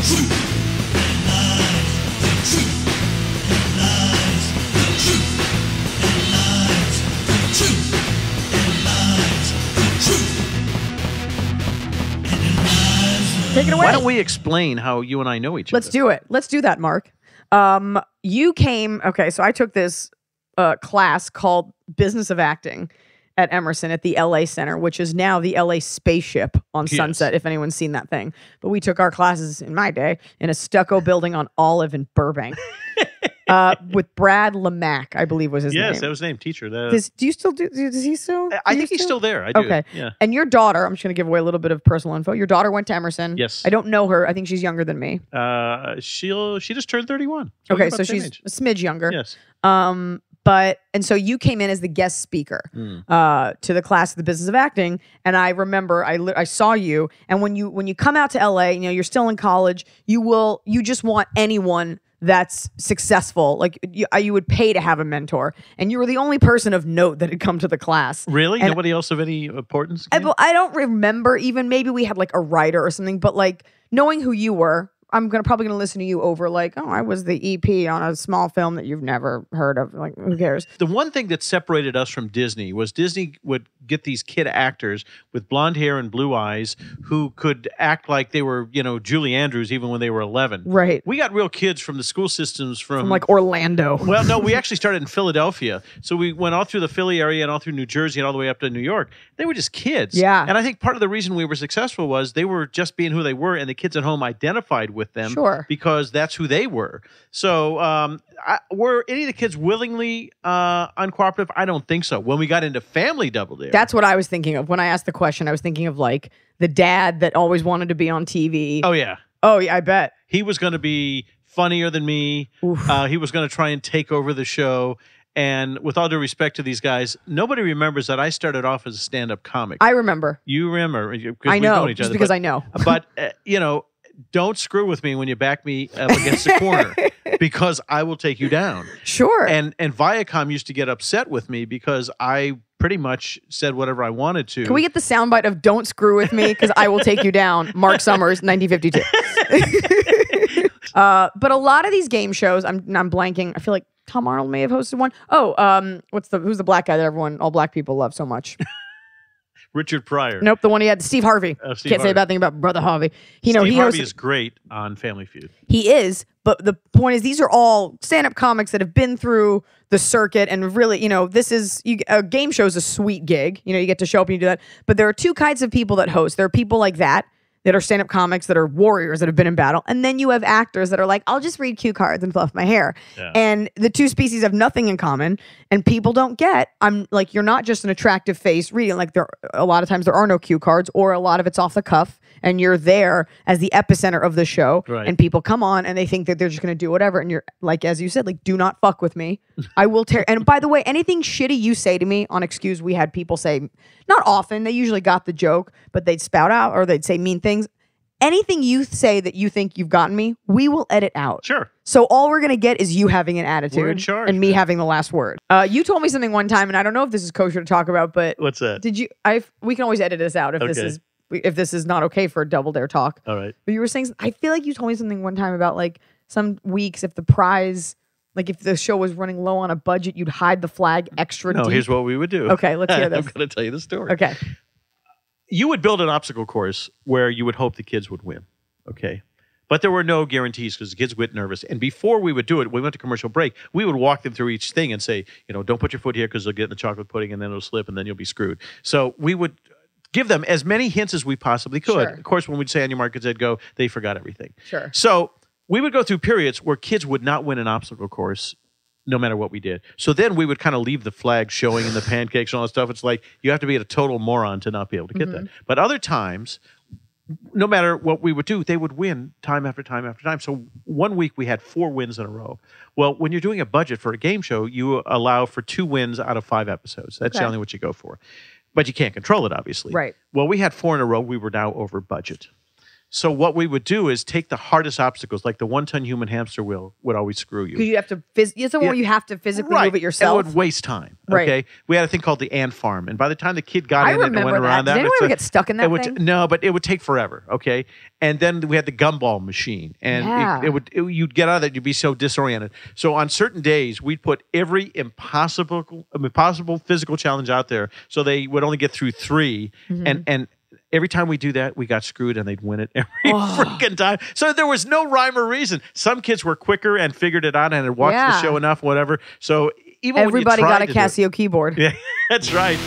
Take it away. Why don't we explain how you and I know each other? Let's do it. Let's do that, Mark. You came, okay, so I took this class called Business of Acting at Emerson at the LA Center, which is now the LA Spaceship on Sunset, if anyone's seen that thing. But we took our classes in my day in a stucco building on Olive in Burbank. With Brad Lamack, I believe was his name. Yes, that was his name, teacher. Do you still do, does he still? I think he's still there. I do. Okay. Yeah. And your daughter, I'm just going to give away a little bit of personal info. Your daughter went to Emerson. Yes. I don't know her. I think she's younger than me. She just turned 31. Okay, so she's a smidge younger. Yes. And so you came in as the guest speaker to the class of the Business of Acting, and I remember I saw you, and when you come out to LA, you know you're still in college, you just want anyone that's successful, like you would pay to have a mentor, and you were the only person of note that had come to the class. Really? And nobody else of any importance? I don't remember even. Maybe we had like a writer or something, but like knowing who you were, I'm probably gonna listen to you over like, oh, I was the EP on a small film that you've never heard of. Like, who cares? The one thing that separated us from Disney was Disney would get these kid actors with blonde hair and blue eyes who could act like they were, Julie Andrews even when they were 11. Right. We got real kids from the school systems from like Orlando. Well, no, we actually started in Philadelphia. So we went all through the Philly area and all through New Jersey and all the way up to New York. They were just kids. Yeah. And I think part of the reason we were successful was they were just being who they were, and the kids at home identified with them. Sure. Because that's who they were. So were any of the kids willingly uncooperative? I don't think so. When we got into Family Double Dare. That's what I was thinking of. When I asked the question, I was thinking of like the dad that always wanted to be on TV. Oh, yeah. Oh, yeah, I bet. He was going to be funnier than me. He was going to try and take over the show. And with all due respect to these guys, nobody remembers that I started off as a stand-up comic. I remember. You remember. I know, just because I know. But, don't screw with me when you back me up against the corner, because I will take you down. Sure. And Viacom used to get upset with me because I pretty much said whatever I wanted to. Can we get the soundbite of "Don't screw with me" because I will take you down? Mark Summers, 1952. But a lot of these game shows, I'm blanking. I feel like Tom Arnold may have hosted one. Oh, who's the black guy that all black people love so much? Richard Pryor. Nope, the one he had, Steve Harvey. Can't say a bad thing about Brother Harvey. Steve Harvey is great on Family Feud. He is, but the point is these are all stand-up comics that have been through the circuit, and really, this is, a game show is a sweet gig. You get to show up and you do that. But there are two kinds of people that host. There are people like that are stand-up comics that are warriors that have been in battle. And then you have actors that are like, I'll just read cue cards and fluff my hair. Yeah. And the two species have nothing in common. And people don't get, I'm like, you're not just an attractive face reading. Like a lot of times there are no cue cards, or a lot of it's off the cuff. And you're there as the epicenter of the show. Right. And people come on and they think that they're just going to do whatever. And you're like, as you said, like, do not fuck with me. I will tear. And by the way, anything shitty you say to me on Excuse, we had people say, not often, they usually got the joke, but they'd spout out or they'd say mean things. Anything you say that you think you've gotten me, we will edit out. Sure. So all we're going to get is you having an attitude. We're in charge, and me having the last word. You told me something one time, and I don't know if this is kosher to talk about, but what's that? We can always edit this out if this is not okay for a Double Dare talk. All right. But you were saying, I feel like you told me something one time about like some weeks if the prize, like if the show was running low on a budget, you'd hide the flag extra deep. No, here's what we would do. Okay, let's hear this. I'm going to tell you the story. Okay. You would build an obstacle course where you would hope the kids would win. Okay. But there were no guarantees because the kids would get nervous. And before we would do it, we went to commercial break, we would walk them through each thing and say, don't put your foot here because they'll get in the chocolate pudding and then it'll slip and then you'll be screwed. So we would give them as many hints as we possibly could. Sure. Of course, when we'd say on your mark, they'd go, they forgot everything. Sure. So we would go through periods where kids would not win an obstacle course no matter what we did. So then we would kind of leave the flag showing and the pancakes and all that stuff. It's like you have to be a total moron to not be able to get that. But other times, no matter what we would do, they would win time after time after time. So one week we had 4 wins in a row. Well, when you're doing a budget for a game show, you allow for 2 wins out of 5 episodes. That's generally what you go for. But you can't control it, obviously. Right. Well, we had 4 in a row. We were now over budget. So what we would do is take the hardest obstacles, like the 1-ton human hamster wheel would always screw you. Because you have to, it's the one where you have to physically move it yourself. It would waste time. Right. Okay. We had a thing called the ant farm, and by the time the kid got in it and went remember around that. that, Did anyone ever get stuck in that thing? No, but it would take forever. Okay. And then we had the gumball machine, and you'd get out of that, you'd be so disoriented. So on certain days, we'd put every impossible physical challenge out there, so they would only get through 3, and every time we do that, we got screwed, and they'd win it every freaking time. So there was no rhyme or reason. Some kids were quicker and figured it out and had watched the show enough, whatever. So even everybody when you got a Casio keyboard. Yeah, that's right.